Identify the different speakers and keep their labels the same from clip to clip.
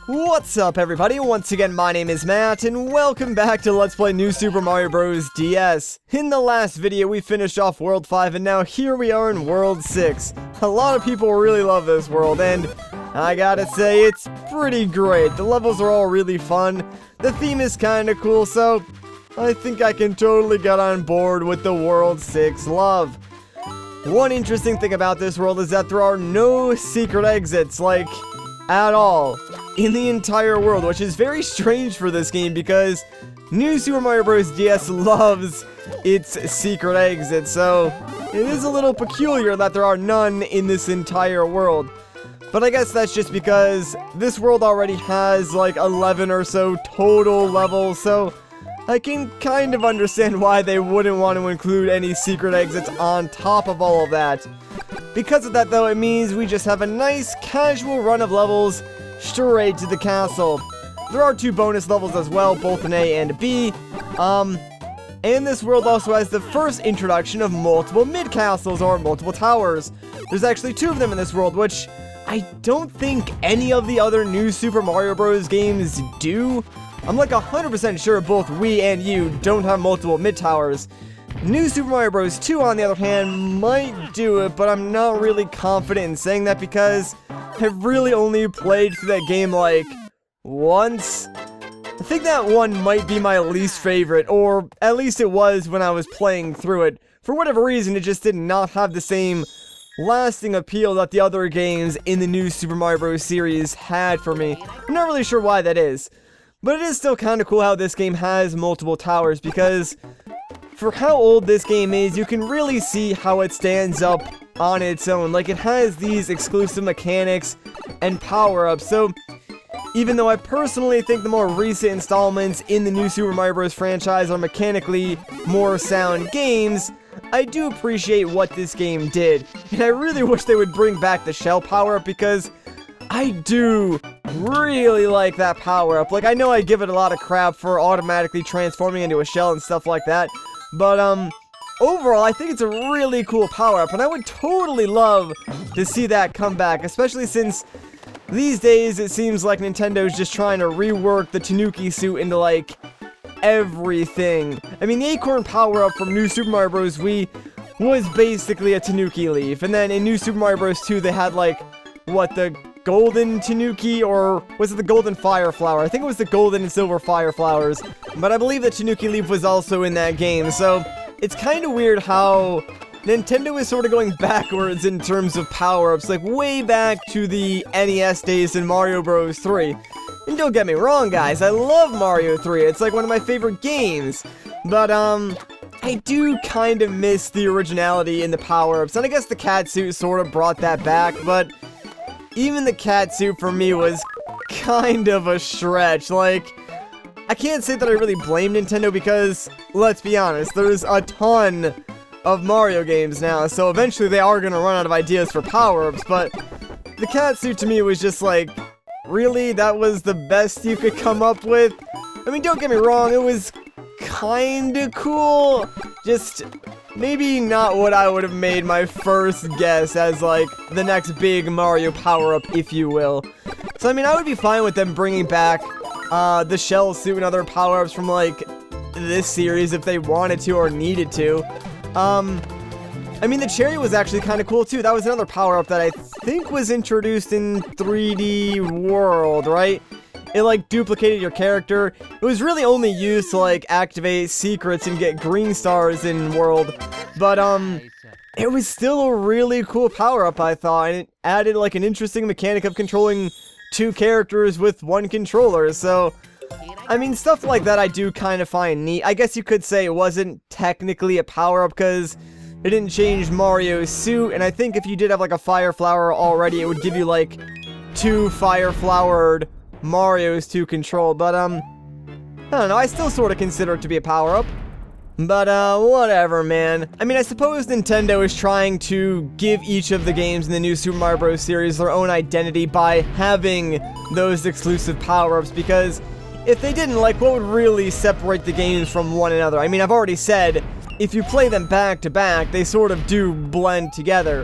Speaker 1: What's up, everybody? Once again, my name is Matt, and welcome back to Let's Play New Super Mario Bros. DS. In the last video, we finished off World 5, and now here we are in World 6. A lot of people really love this world, and I gotta say, it's pretty great. The levels are all really fun, the theme is kinda cool, so I think I can totally get on board with the World 6 love. One interesting thing about this world is that there are no secret exits, like, at all, in the entire world, which is very strange for this game because New Super Mario Bros. DS loves its secret exits, so it is a little peculiar that there are none in this entire world. But I guess that's just because this world already has like 11 or so total levels, so I can kind of understand why they wouldn't want to include any secret exits on top of all of that. Because of that, though, it means we just have a nice casual run of levels straight to the castle. There are 2 bonus levels as well, both an A and a B. And this world also has the first introduction of multiple mid-castles, or multiple towers. There's actually 2 of them in this world, which I don't think any of the other New Super Mario Bros. Games do. I'm like 100% sure both Wii and U don't have multiple mid-towers. New Super Mario Bros. 2, on the other hand, might do it, but I'm not really confident in saying that because I've really only played through that game, like, once. I think that one might be my least favorite, or at least it was when I was playing through it. For whatever reason, it just did not have the same lasting appeal that the other games in the New Super Mario Bros. Series had for me. I'm not really sure why that is, but it is still kind of cool how this game has multiple towers, because for how old this game is, you can really see how it stands up on its own. Like, it has these exclusive mechanics and power-ups, so even though I personally think the more recent installments in the New Super Mario Bros. Franchise are mechanically more sound games, I do appreciate what this game did. And I really wish they would bring back the shell power-up because I do really like that power-up. Like, I know I give it a lot of crap for automatically transforming into a shell and stuff like that, but, overall, I think it's a really cool power-up, and I would totally love to see that come back, especially since these days it seems like Nintendo's just trying to rework the Tanuki suit into, like, everything. I mean, the Acorn power-up from New Super Mario Bros. Wii was basically a Tanuki leaf, and then in New Super Mario Bros. 2 they had, like, what, the golden Tanuki, or was it the golden fire flower? I think it was the golden and silver fire flowers, but I believe the Tanuki leaf was also in that game, so it's kind of weird how Nintendo is sort of going backwards in terms of power-ups, like way back to the NES days in Mario Bros. 3. And don't get me wrong, guys, I love Mario 3, it's like one of my favorite games, but I do kind of miss the originality in the power-ups, and I guess the cat suit sort of brought that back, but even the cat suit for me was kind of a stretch. Like, I can't say that I really blame Nintendo because, let's be honest, there's a ton of Mario games now, so eventually they are gonna run out of ideas for power-ups, but the cat suit to me was just like, really? That was the best you could come up with? I mean, don't get me wrong, it was kinda cool, just maybe not what I would have made my first guess as, like, the next big Mario power-up, if you will. So, I mean, I would be fine with them bringing back the shell suit and other power-ups from, like, this series if they wanted to or needed to. I mean, the cherry was actually kind of cool, too. That was another power-up that I think was introduced in 3D World, right? It, like, duplicated your character. It was really only used to, like, activate secrets and get green stars in World. But, it was still a really cool power-up, I thought. And it added, like, an interesting mechanic of controlling 2 characters with 1 controller. So, I mean, stuff like that I do kind of find neat. I guess you could say it wasn't technically a power-up because it didn't change Mario's suit. And I think if you did have, like, a fire flower already, it would give you, like, 2 fire-flowered Mario's to control, but, I don't know, I still sort of consider it to be a power-up. But, whatever, man. I mean, I suppose Nintendo is trying to give each of the games in the New Super Mario Bros. Series their own identity by having those exclusive power-ups, because if they didn't, like, what would really separate the games from one another? I mean, I've already said, if you play them back to back, they sort of do blend together.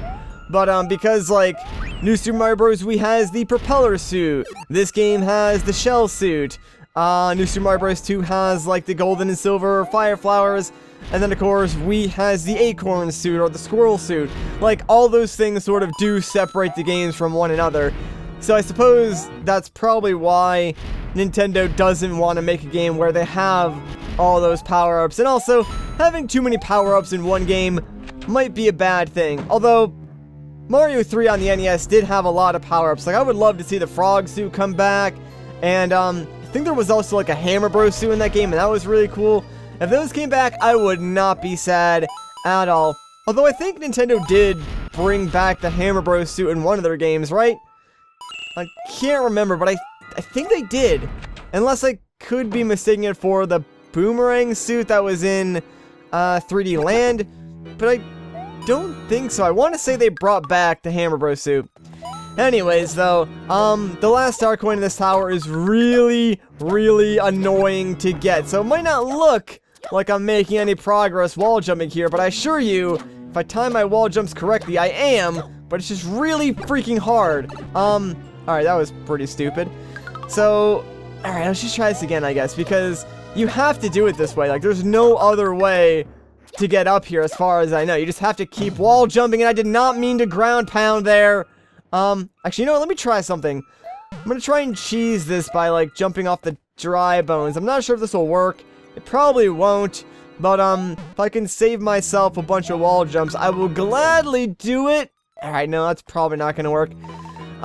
Speaker 1: But because like New Super Mario Bros. We has the propeller suit. This game has the shell suit. New Super Mario Bros. 2 has like the golden and silver fire flowers. And then of course we has the acorn suit or the squirrel suit. Like all those things sort of do separate the games from one another. So I suppose that's probably why Nintendo doesn't want to make a game where they have all those power-ups. And also, having too many power-ups in one game might be a bad thing. Although, Mario 3 on the NES did have a lot of power-ups. Like, I would love to see the frog suit come back. And, I think there was also, like, a Hammer Bros suit in that game, and that was really cool. If those came back, I would not be sad at all. Although, I think Nintendo did bring back the Hammer Bros suit in one of their games, right? I can't remember, but I think they did. Unless I could be mistaking it for the Boomerang suit that was in 3D Land. But I don't think so. I want to say they brought back the Hammer Bros suit. Anyways, though, the last star coin in this tower is really, really annoying to get. So it might not look like I'm making any progress wall jumping here, but I assure you, if I time my wall jumps correctly, I am. But it's just really freaking hard. Alright, that was pretty stupid. So, alright, let's just try this again, I guess, because you have to do it this way. Like, there's no other way to get up here as far as I know. You just have to keep wall jumping, and I did not mean to ground pound there. Actually, you know what? Let me try something. I'm gonna try and cheese this by, like, jumping off the dry bones. I'm not sure if this will work. It probably won't. But, if I can save myself a bunch of wall jumps, I will gladly do it. Alright, no, that's probably not gonna work.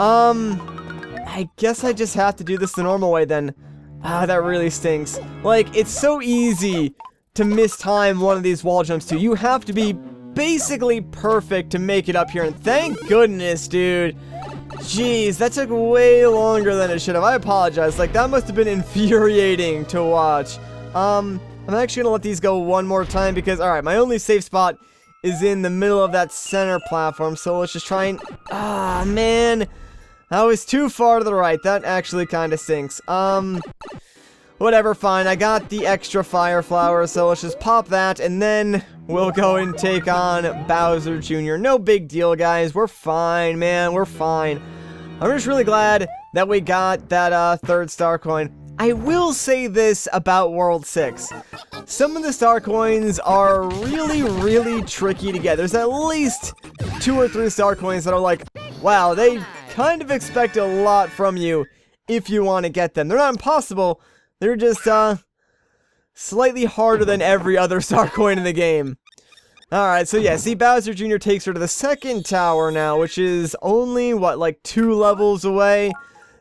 Speaker 1: I guess I just have to do this the normal way then. Ah, that really stinks. Like, it's so easy to mistime one of these wall jumps too. You have to be basically perfect to make it up here, and thank goodness, dude. Jeez, that took way longer than it should have. I apologize. Like, that must have been infuriating to watch. I'm actually gonna let these go one more time because, alright, my only safe spot is in the middle of that center platform, so let's just try and... Ah, man. That was too far to the right. That actually kind of stinks. Whatever, fine. I got the extra fire flower, so let's just pop that, and then we'll go and take on Bowser Jr. No big deal, guys. We're fine, man. We're fine. I'm just really glad that we got that third star coin. I will say this about World 6. Some of the star coins are really, really tricky to get. There's at least 2 or 3 star coins that are like, wow, they kind of expect a lot from you if you want to get them. They're not impossible. They're just, slightly harder than every other star coin in the game. Alright, so yeah, see, Bowser Jr. takes her to the second tower now, which is only, what, like 2 levels away?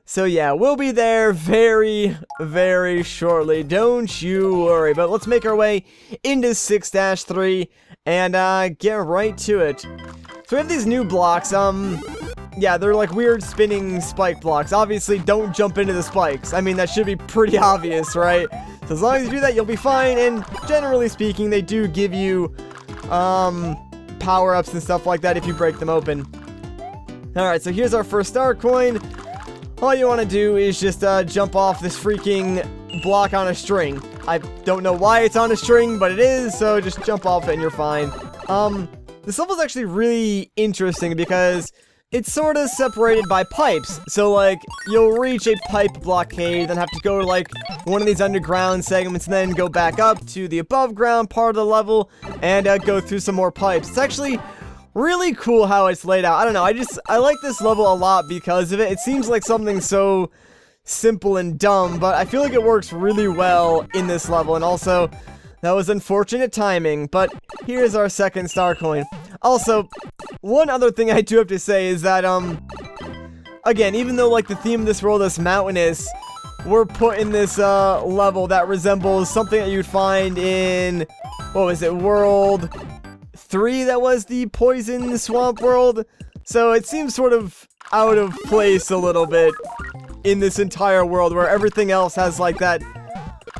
Speaker 1: So yeah, we'll be there very, very shortly. Don't you worry. But let's make our way into 6-3 and get right to it. So we have these new blocks. Yeah, they're like weird spinning spike blocks. Obviously, don't jump into the spikes. I mean, that should be pretty obvious, right? So as long as you do that, you'll be fine. And generally speaking, they do give you power-ups and stuff like that if you break them open. Alright, so here's our first star coin. All you want to do is just jump off this freaking block on a string. I don't know why it's on a string, but it is, so just jump off it and you're fine. This level is actually really interesting because it's sort of separated by pipes. So, like, you'll reach a pipe blockade, then have to go to, like, one of these underground segments, and then go back up to the above ground part of the level, and go through some more pipes. It's actually really cool how it's laid out. I don't know, I like this level a lot because of it. It seems like something so simple and dumb, but I feel like it works really well in this level, and also, that was unfortunate timing, but here's our second star coin. Also, one other thing I do have to say is that, again, even though, like, the theme of this world is mountainous, we're put in this, level that resembles something that you'd find in, what was it, World 3, that was the Poison Swamp World? So it seems sort of out of place a little bit in this entire world, where everything else has, like, that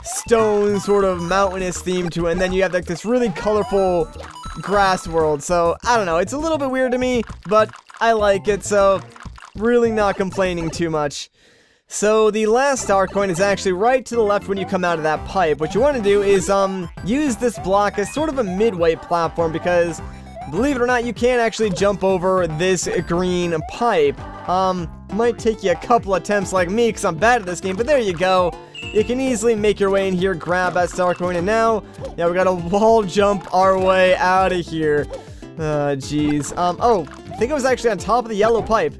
Speaker 1: stone sort of mountainous theme to it, and then you have, like, this really colorful grass world. So I don't know, it's a little bit weird to me, but I like it, so really not complaining too much. So the last star coin is actually right to the left when you come out of that pipe. What you want to do is use this block as sort of a midway platform, because believe it or not, you can actually jump over this green pipe. Might take you a couple attempts like me, because I'm bad at this game, but there you go. You can easily make your way in here, grab that star coin, and now, yeah, we gotta wall jump our way out of here. Jeez. Oh, I think it was actually on top of the yellow pipe.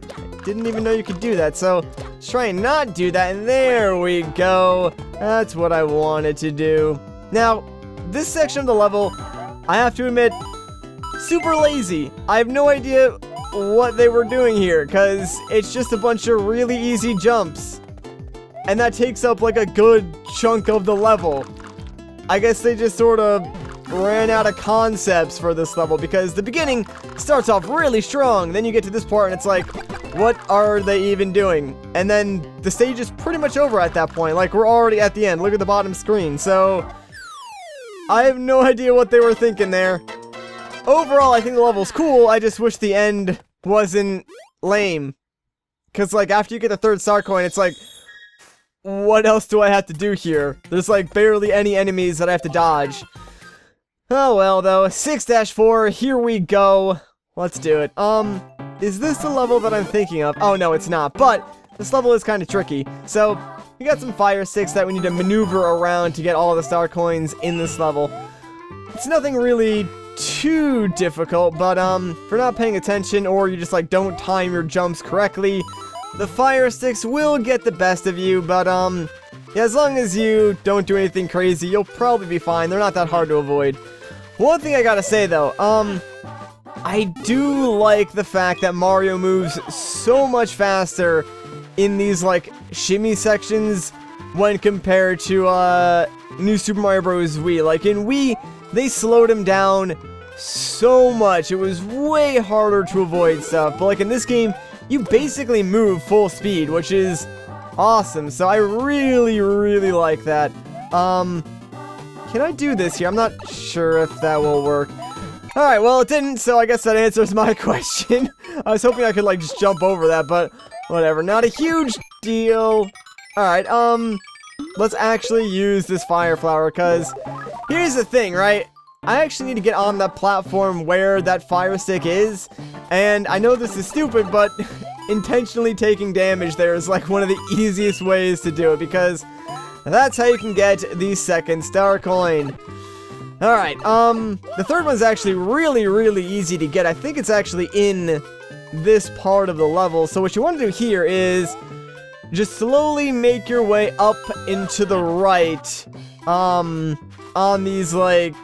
Speaker 1: Didn't even know you could do that, so let's try and not do that, and there we go. That's what I wanted to do. Now, this section of the level, I have to admit, super lazy. I have no idea what they were doing here, because it's just a bunch of really easy jumps. And that takes up like a good chunk of the level. I guess they just sort of ran out of concepts for this level, because the beginning starts off really strong. Then you get to this part and it's like, what are they even doing? And then the stage is pretty much over at that point. Like, we're already at the end. Look at the bottom screen. So, I have no idea what they were thinking there. Overall, I think the level's cool. I just wish the end wasn't lame. Because, like, after you get the third star coin, it's like, what else do I have to do here? There's, like, barely any enemies that I have to dodge. Oh, well, though. 6-4, here we go. Let's do it. Is this the level that I'm thinking of? Oh, no, it's not. But this level is kind of tricky. So, we got some fire sticks that we need to maneuver around to get all of the star coins in this level. It's nothing really too difficult, but, if you're not paying attention or you just, like, don't time your jumps correctly, the fire sticks will get the best of you, but, yeah, as long as you don't do anything crazy, you'll probably be fine. They're not that hard to avoid. One thing I gotta say, though, I do like the fact that Mario moves so much faster in these, like, shimmy sections when compared to, New Super Mario Bros. Wii. Like, in Wii, they slowed him down so much. It was way harder to avoid stuff, but, like, in this game, you basically move full speed, which is awesome. So I really, really like that. Can I do this here? I'm not sure if that will work. Alright, well, it didn't, so I guess that answers my question. I was hoping I could, like, just jump over that, but whatever. Not a huge deal. Alright, let's actually use this fire flower, because here's the thing, right? I actually need to get on that platform where that fire stick is, and I know this is stupid, but intentionally taking damage there is like one of the easiest ways to do it, because that's how you can get the second star coin. Alright, the third one's actually really, really easy to get. I think it's actually in this part of the level, so what you want to do here is just slowly make your way up into the right, on these, like,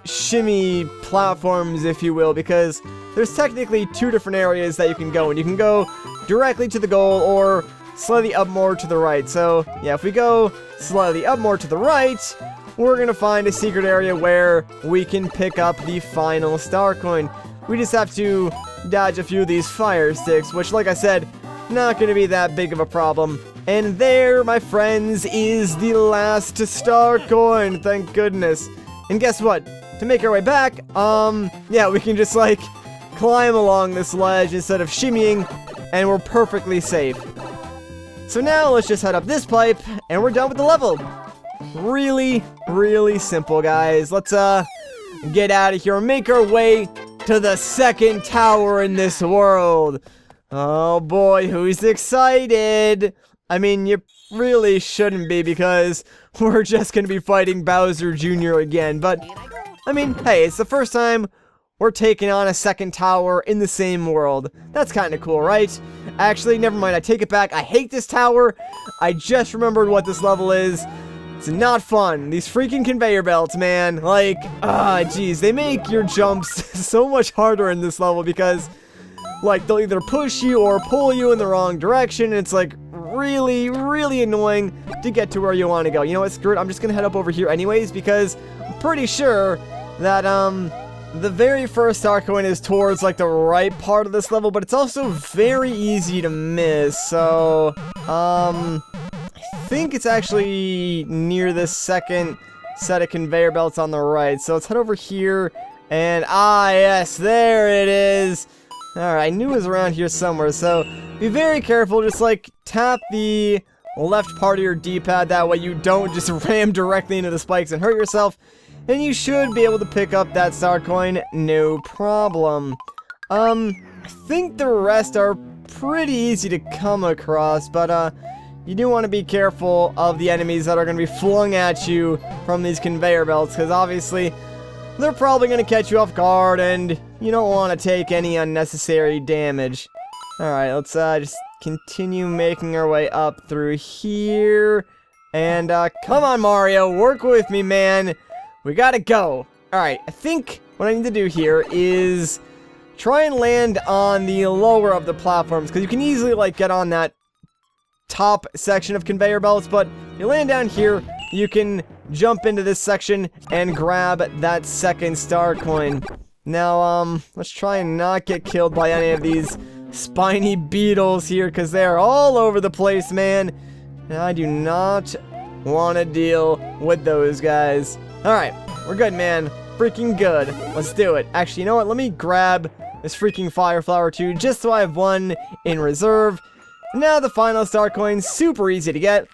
Speaker 1: shimmy platforms, if you will, because there's technically two different areas that you can go, and you can go directly to the goal or slightly up more to the right. So, yeah, if we go slightly up more to the right, we're gonna find a secret area where we can pick up the final star coin. We just have to dodge a few of these fire sticks, which, like I said, not gonna be that big of a problem. And there, my friends, is the last star coin, thank goodness. And guess what? To make our way back, yeah, we can just, like, climb along this ledge instead of shimmying, and we're perfectly safe. So now, let's just head up this pipe, and we're done with the level. Really, really simple, guys. Let's, get out of here and make our way to the second tower in this world. Oh boy, who's excited? I mean, you really shouldn't be, because we're just gonna be fighting Bowser Jr. again, but I mean, hey, it's the first time we're taking on a second tower in the same world. That's kind of cool, right? Actually, never mind, I take it back. I hate this tower. I just remembered what this level is. It's not fun. These freaking conveyor belts, man. Like, geez, they make your jumps so much harder in this level, because, like, they'll either push you or pull you in the wrong direction, and it's, like, really, really annoying to get to where you want to go. You know what, screw it, I'm just gonna head up over here anyways, because I'm pretty sure that, the very first star coin is towards, like, the right part of this level, but it's also very easy to miss, so, I think it's actually near this second set of conveyor belts on the right, so let's head over here, and, yes, there it is. Alright, I knew it was around here somewhere, so be very careful, just, like, tap the left part of your D-pad, that way you don't just ram directly into the spikes and hurt yourself. and you should be able to pick up that star coin, no problem. I think the rest are pretty easy to come across, but you do want to be careful of the enemies that are going to be flung at you from these conveyor belts, because obviously they're probably going to catch you off guard, and you don't want to take any unnecessary damage. Alright, let's just continue making our way up through here. And come on, Mario, work with me, man. We gotta go. Alright, I think what I need to do here is try and land on the lower of the platforms, because you can easily, like, get on that top section of conveyor belts, but if you land down here, you can jump into this section and grab that second star coin. Now, let's try and not get killed by any of these spiny beetles here, because they're all over the place, man. And I do not want to deal with those guys. Alright, we're good, man. Freaking good. Let's do it. Actually, you know what? Let me grab this freaking fire flower too, just so I have one in reserve. Now the final star coin, super easy to get.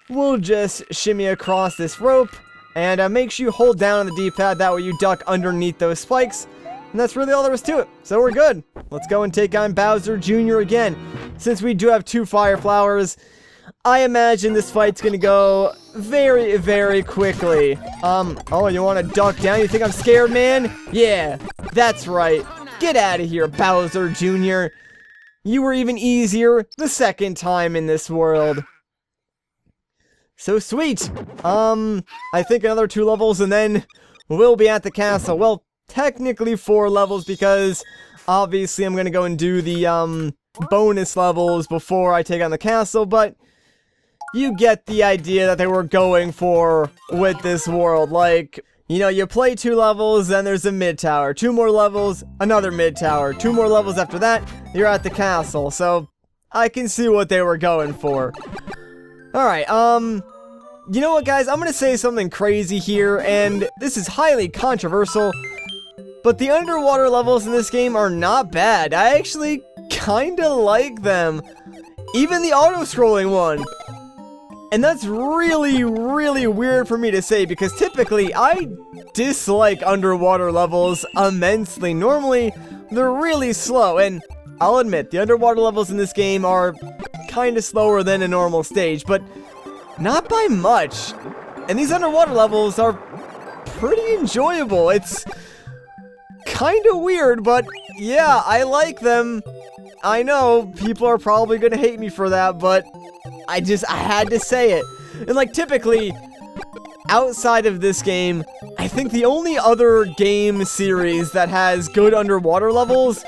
Speaker 1: We'll just shimmy across this rope, and make sure you hold down on the D-pad, that way you duck underneath those spikes. And that's really all there is to it. So we're good. Let's go and take on Bowser Jr. again. Since we do have 2 fire flowers, I imagine this fight's gonna go very, very quickly. Oh, you wanna duck down? You think I'm scared, man? Yeah, that's right. Get out of here, Bowser Jr. You were even easier the second time in this world. So sweet. I think another 2 levels and then we'll be at the castle. Well, technically 4 levels, because obviously I'm gonna go and do the bonus levels before I take on the castle, but you get the idea that they were going for with this world. Like, you know, you play 2 levels, then there's a mid-tower, 2 more levels, another mid-tower, 2 more levels after that, you're at the castle. So I can see what they were going for. Alright, you know what, guys? I'm gonna say something crazy here, and this is highly controversial, but the underwater levels in this game are not bad. I actually kinda like them. Even the auto-scrolling one. And that's really, really weird for me to say, because typically I dislike underwater levels immensely. Normally, they're really slow, and I'll admit, the underwater levels in this game are kinda slower than a normal stage, but not by much. And these underwater levels are pretty enjoyable. It's kinda weird, but yeah, I like them. I know, people are probably gonna hate me for that, but I had to say it. And like, typically, outside of this game, I think the only other game series that has good underwater levels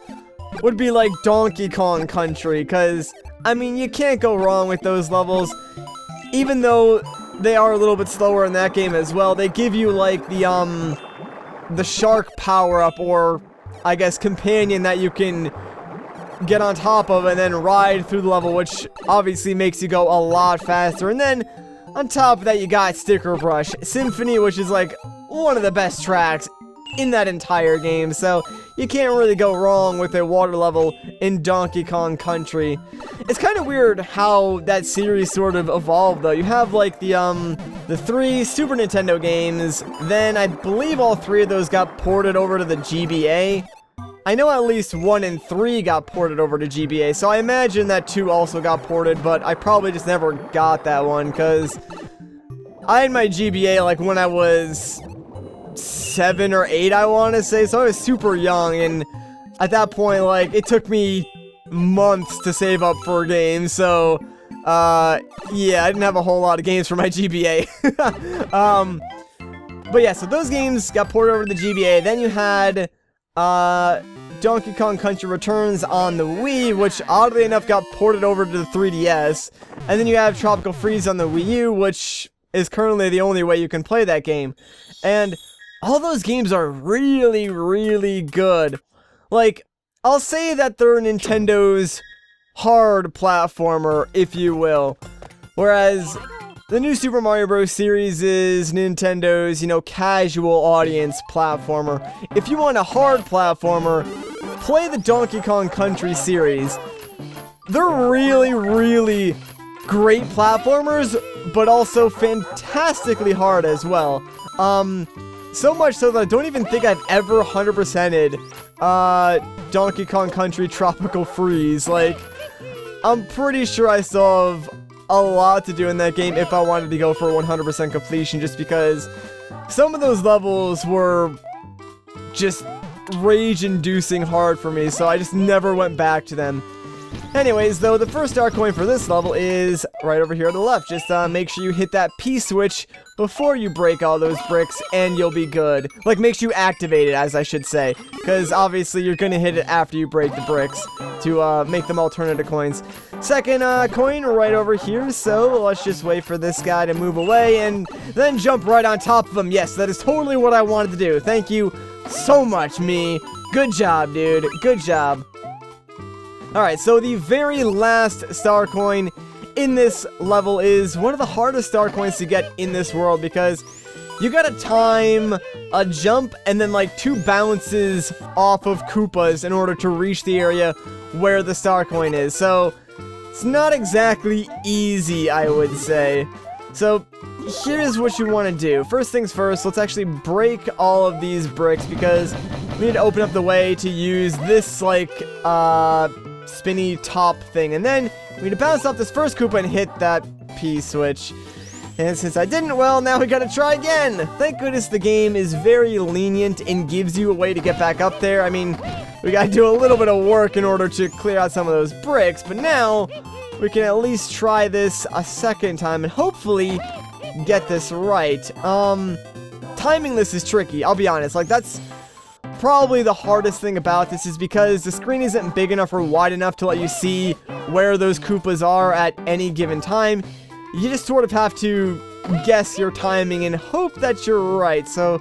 Speaker 1: would be like Donkey Kong Country, because, I mean, you can't go wrong with those levels. Even though they are a little bit slower in that game as well, they give you like the shark power-up, or I guess companion, that you can get on top of and then ride through the level, which obviously makes you go a lot faster. And then on top of that, you got Sticker Brush Symphony, which is like one of the best tracks in that entire game, so you can't really go wrong with a water level in Donkey Kong Country. It's kind of weird how that series sort of evolved, though. You have like the 3 Super Nintendo games, then I believe all 3 of those got ported over to the GBA. I know at least 1 and 3 got ported over to GBA, so I imagine that 2 also got ported, but I probably just never got that one, because I had my GBA like when I was 7 or 8, I want to say, so I was super young, and at that point, like, it took me months to save up for a game, so, yeah, I didn't have a whole lot of games for my GBA. But yeah, so those games got ported over to the GBA. Then you had Donkey Kong Country Returns on the Wii, which oddly enough got ported over to the 3DS. And then you have Tropical Freeze on the Wii U, which is currently the only way you can play that game. And all those games are really, really good. Like, I'll say that they're Nintendo's hard platformer, if you will. Whereas the new Super Mario Bros. Series is Nintendo's, you know, casual audience platformer. If you want a hard platformer, play the Donkey Kong Country series. They're really, really great platformers, but also fantastically hard as well. So much so that I don't even think I've ever 100%ed Donkey Kong Country Tropical Freeze. Like, I'm pretty sure I still have a lot to do in that game if I wanted to go for 100% completion, just because some of those levels were just rage-inducing hard for me, so I just never went back to them. Anyways, though, the first star coin for this level is right over here on the left. Just make sure you hit that P switch before you break all those bricks, and you'll be good. Like, make sure you activate it, as I should say, because obviously you're gonna hit it after you break the bricks to make them alternative coins. Second coin right over here, so let's just wait for this guy to move away and then jump right on top of him. Yes, that is totally what I wanted to do. Thank you so much, me. Good job, dude. Good job. Alright, so the very last star coin in this level is one of the hardest star coins to get in this world, because you gotta time a jump and then like 2 bounces off of Koopas in order to reach the area where the star coin is. So it's not exactly easy, I would say. So here's what you want to do. First things first, let's actually break all of these bricks, because we need to open up the way to use this like spinny top thing, and then we need to bounce off this first Koopa and hit that P switch. And since I didn't, well, now we gotta try again. Thank goodness the game is very lenient and gives you a way to get back up there. I mean, we gotta do a little bit of work in order to clear out some of those bricks, but now we can at least try this a second time and hopefully get this right. Timing this is tricky, I'll be honest. Like, that's probably the hardest thing about this, is because the screen isn't big enough or wide enough to let you see where those Koopas are at any given time. You just sort of have to guess your timing and hope that you're right. So,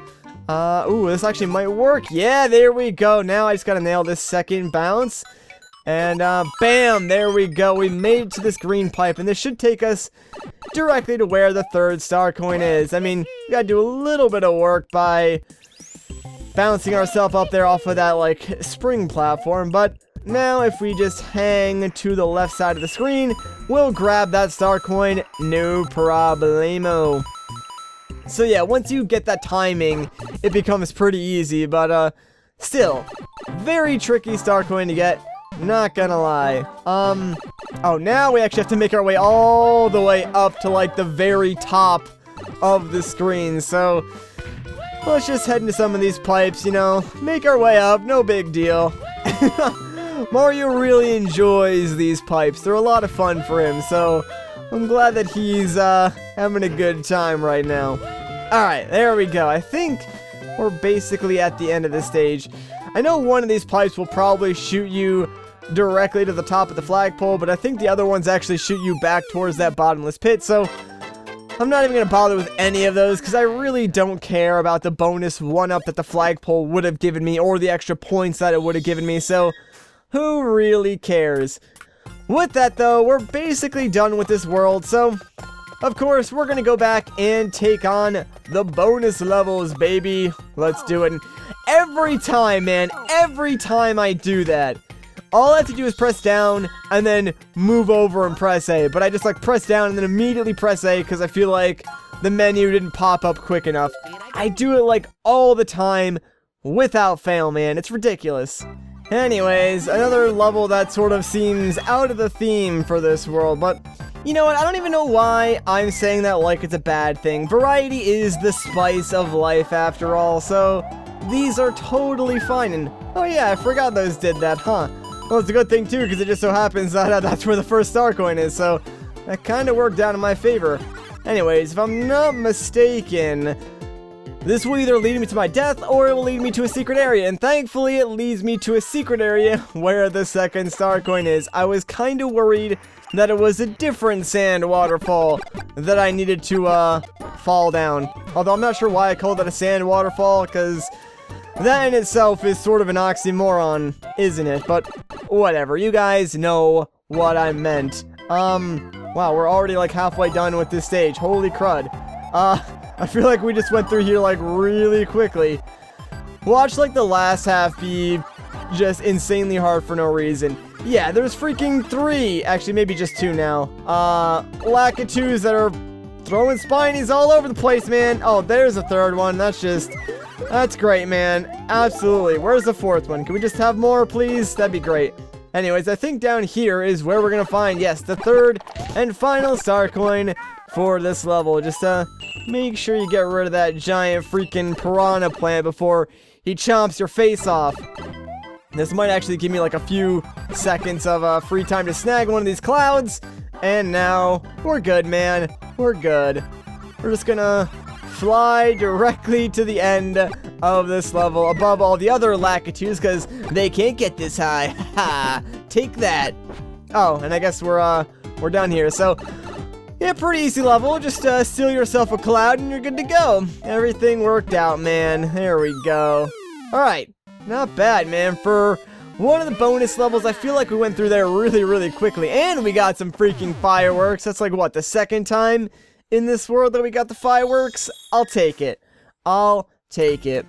Speaker 1: ooh, this actually might work. Yeah, there we go. Now I just gotta nail this second bounce. And, bam, there we go. We made it to this green pipe, and this should take us directly to where the third star coin is. I mean, we gotta do a little bit of work by bouncing ourselves up there off of that, like, spring platform, but now if we just hang to the left side of the screen, we'll grab that star coin, no problemo. So yeah, once you get that timing, it becomes pretty easy, but, still, very tricky star coin to get, not gonna lie. Oh, now we actually have to make our way all the way up to, like, the very top of the screen, so let's just head into some of these pipes, you know, make our way up, no big deal. Mario really enjoys these pipes. They're a lot of fun for him, so I'm glad that he's having a good time right now. Alright, there we go. I think we're basically at the end of this stage. I know one of these pipes will probably shoot you directly to the top of the flagpole, but I think the other ones actually shoot you back towards that bottomless pit, so I'm not even going to bother with any of those, because I really don't care about the bonus 1-up that the flagpole would have given me, or the extra points that it would have given me, so who really cares? With that, though, we're basically done with this world, so of course, we're going to go back and take on the bonus levels, baby. Let's do it. And every time, man, every time I do that, all I have to do is press down and then move over and press A. But I just like press down and then immediately press A because I feel like the menu didn't pop up quick enough. I do it like all the time without fail, man. It's ridiculous. Anyways, another level that sort of seems out of the theme for this world, but you know what? I don't even know why I'm saying that like it's a bad thing. Variety is the spice of life after all, so these are totally fine. And oh yeah, I forgot those did that, huh? Well, it's a good thing too, because it just so happens that that's where the first star coin is, so that kind of worked out in my favor. Anyways, if I'm not mistaken, this will either lead me to my death, or it will lead me to a secret area, and thankfully it leads me to a secret area where the second star coin is. I was kind of worried that it was a different sand waterfall that I needed to, fall down. Although I'm not sure why I called it a sand waterfall, because that in itself is sort of an oxymoron, isn't it? But whatever, you guys know what I meant. Wow, we're already like halfway done with this stage. Holy crud. I feel like we just went through here like really quickly. Watch like the last half be just insanely hard for no reason. Yeah, there's freaking 3, actually maybe just 2 now. Lakitus that are throwing spinies all over the place, man. Oh, there's a third one. That's just That's great, man. Absolutely. Where's the fourth one? Can we just have more, please? That'd be great. Anyways, I think down here is where we're gonna find, yes, the third and final star coin for this level. Just make sure you get rid of that giant freaking piranha plant before he chomps your face off. This might actually give me like a few seconds of free time to snag one of these clouds. And now we're good, man. We're good. We're just gonna fly directly to the end of this level above all the other Lakitus because they can't get this high. Ha! Take that. Oh, and I guess we're down here. So yeah, pretty easy level. Just steal yourself a cloud and you're good to go. Everything worked out, man. There we go. All right, not bad, man. For one of the bonus levels, I feel like we went through there really, really quickly, and we got some freaking fireworks. That's like what, the second time in this world that we got the fireworks? I'll take it. I'll take it.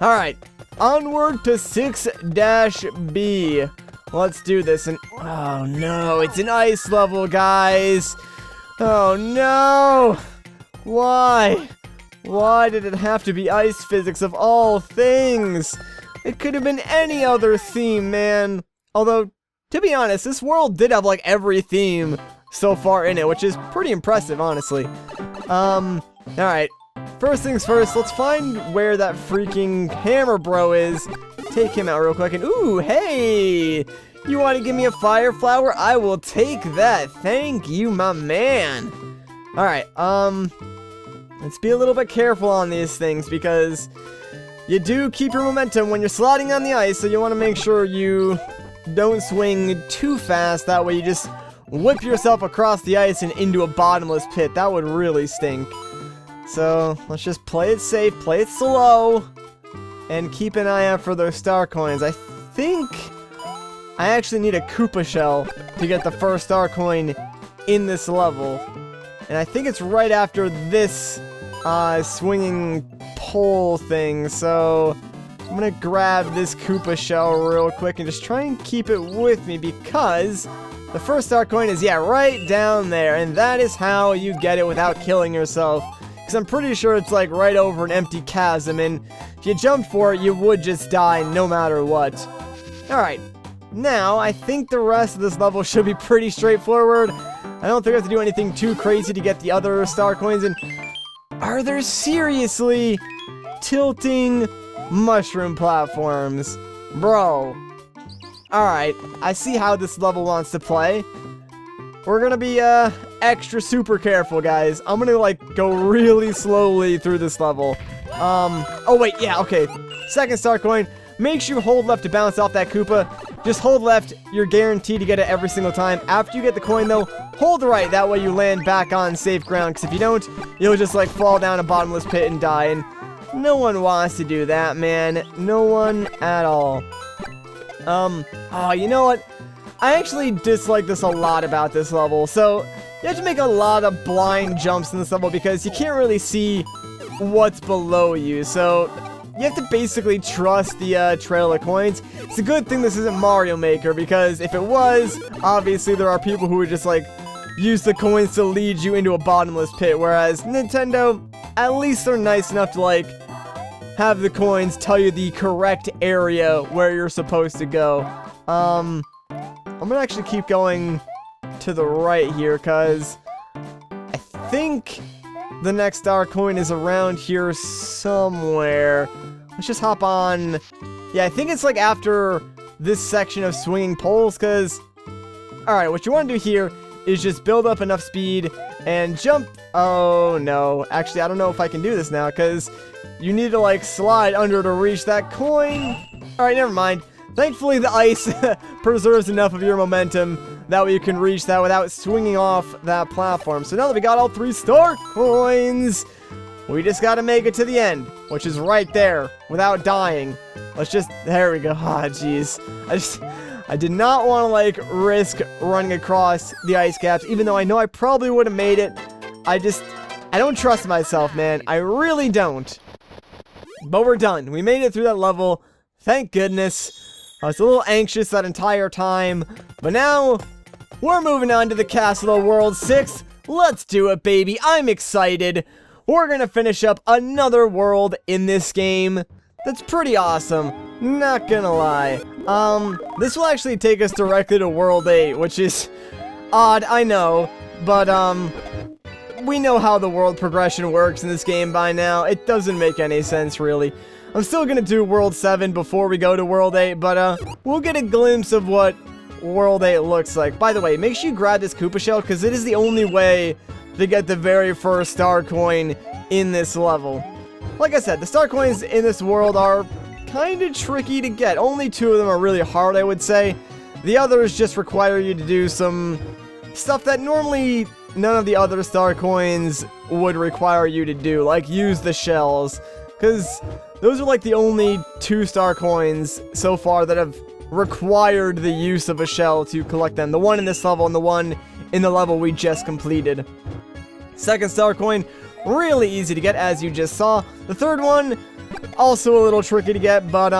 Speaker 1: All right, onward to 6-B. Let's do this. And oh no, it's an ice level, guys. Oh no. Why? Why did it have to be ice physics of all things? It could have been any other theme, man. Although, to be honest, this world did have like every theme so far in it, which is pretty impressive, honestly. Alright. First things first, let's find where that freaking hammer bro is. Take him out real quick and, ooh, hey! You want to give me a fire flower? I will take that. Thank you, my man. Alright, let's be a little bit careful on these things because you do keep your momentum when you're sliding on the ice, so you want to make sure you don't swing too fast. That way you just whip yourself across the ice and into a bottomless pit. That would really stink. So let's just play it safe, play it slow, and keep an eye out for those star coins. I think I actually need a Koopa shell to get the first star coin in this level. And I think it's right after this swinging pole thing. So I'm gonna grab this Koopa shell real quick and just try and keep it with me because the first star coin is, yeah, right down there. And that is how you get it without killing yourself. Because I'm pretty sure it's like right over an empty chasm. And if you jumped for it, you would just die no matter what. Alright. Now, I think the rest of this level should be pretty straightforward. I don't think I have to do anything too crazy to get the other star coins. And are there seriously tilting mushroom platforms? Bro. Alright, I see how this level wants to play. We're gonna be extra super careful, guys. I'm gonna like go really slowly through this level. Oh wait, yeah, okay. Second star coin. Make sure you hold left to bounce off that Koopa. Just hold left. You're guaranteed to get it every single time. After you get the coin, though, hold right. That way you land back on safe ground. Because if you don't, you'll just, like, fall down a bottomless pit and die. And no one wants to do that, man. No one at all. Oh, you know what? I actually dislike this a lot about this level. So, you have to make a lot of blind jumps in this level because you can't really see what's below you. So you have to basically trust the trail of coins. It's a good thing this isn't Mario Maker, because if it was, obviously there are people who would just like use the coins to lead you into a bottomless pit, whereas Nintendo, at least they're nice enough to like have the coins tell you the correct area where you're supposed to go. I'm gonna actually keep going to the right here, because I think the next star coin is around here somewhere. Let's just hop on. Yeah, I think it's like after this section of swinging poles, because alright, what you want to do here is just build up enough speed and jump. Oh no, actually I don't know if I can do this now, because you need to like slide under to reach that coin. Alright, never mind. Thankfully the ice preserves enough of your momentum that way you can reach that without swinging off that platform. So now that we got all 3 star coins, we just gotta make it to the end, which is right there, without dying. Let's just, there we go. Ah, jeez. I did not want to like risk running across the ice caps, even though I know I probably would have made it. I don't trust myself, man. I really don't. But we're done. We made it through that level. Thank goodness. I was a little anxious that entire time, but now we're moving on to the Castle of World 6. Let's do it, baby. I'm excited. We're gonna finish up another world in this game. That's pretty awesome, not gonna lie. This will actually take us directly to World 8, which is odd, I know, but, we know how the world progression works in this game by now. It doesn't make any sense, really. I'm still gonna do World 7 before we go to World 8, but, we'll get a glimpse of what World 8 looks like. By the way, make sure you grab this Koopa Shell, because it is the only way to get the very first star coin in this level. Like I said, the star coins in this world are kind of tricky to get. Only 2 of them are really hard, I would say. The others just require you to do some stuff that normally none of the other star coins would require you to do, like use the shells. Because those are like the only 2 star coins so far that have required the use of a shell to collect them. The one in this level and the one in the level we just completed. Second star coin, really easy to get, as you just saw. The third one, also a little tricky to get, but,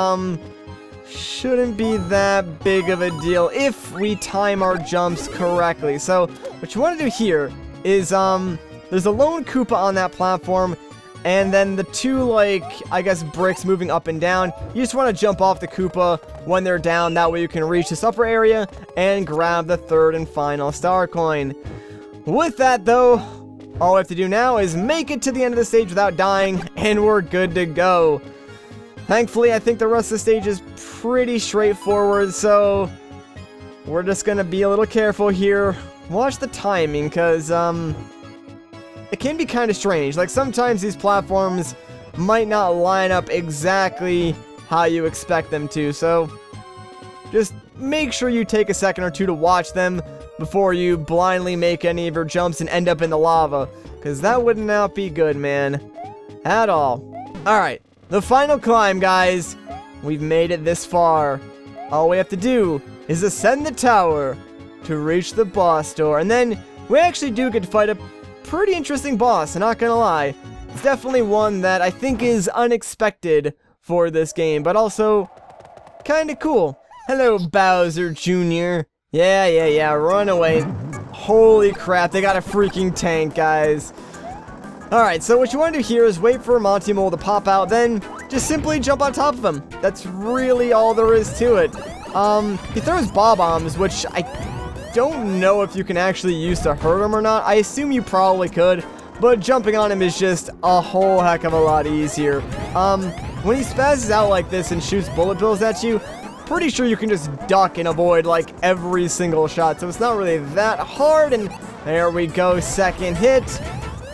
Speaker 1: shouldn't be that big of a deal if we time our jumps correctly. So, what you want to do here is, there's a lone Koopa on that platform, and then the 2, like, I guess, bricks moving up and down. You just want to jump off the Koopa when they're down, that way you can reach this upper area and grab the third and final star coin. With that, though, all we have to do now is make it to the end of the stage without dying, and we're good to go. Thankfully, I think the rest of the stage is pretty straightforward, so we're just gonna be a little careful here. Watch the timing, because, it can be kind of strange. Like, sometimes these platforms might not line up exactly how you expect them to, so just make sure you take a second or two to watch them before you blindly make any of your jumps and end up in the lava, because that would not be good, man, at all. Alright, the final climb, guys. We've made it this far. All we have to do is ascend the tower to reach the boss door, and then we actually do get to fight a pretty interesting boss, I'm not gonna lie. It's definitely one that I think is unexpected for this game, but also kinda cool. Hello, Bowser Jr. Yeah, run away. Holy crap, they got a freaking tank, guys. Alright, so what you want to do here is wait for Monty Mole to pop out, then just simply jump on top of him. That's really all there is to it. He throws bob-ombs, which I don't know if you can actually use to hurt him or not. I assume you probably could, but jumping on him is just a whole heck of a lot easier. When he spazzes out like this and shoots bullet bills at you, pretty sure you can just duck and avoid like every single shot, so it's not really that hard. And there we go, second hit.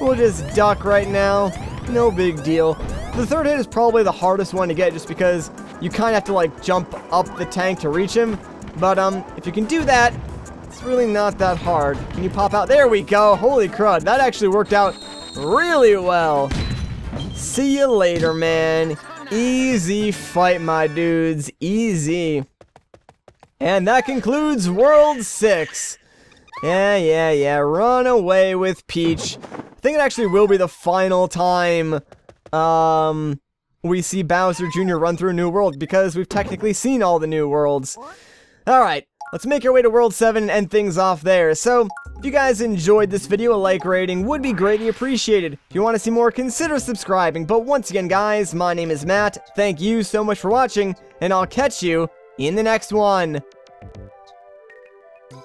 Speaker 1: We'll just duck right now, no big deal. The third hit is probably the hardest one to get, just because you kind of have to like jump up the tank to reach him, but if you can do that, it's really not that hard. Can you pop out? There we go. Holy crud, that actually worked out really well. See you later, man. Easy fight, my dudes. Easy. And that concludes World 6. Yeah. Run away with Peach. I think it actually will be the final time we see Bowser Jr. run through a new world, because we've technically seen all the new worlds. Alright, let's make our way to World 7 and end things off there. So, if you guys enjoyed this video, a like rating would be greatly appreciated. If you want to see more, consider subscribing. But once again, guys, my name is Matt. Thank you so much for watching, and I'll catch you in the next one.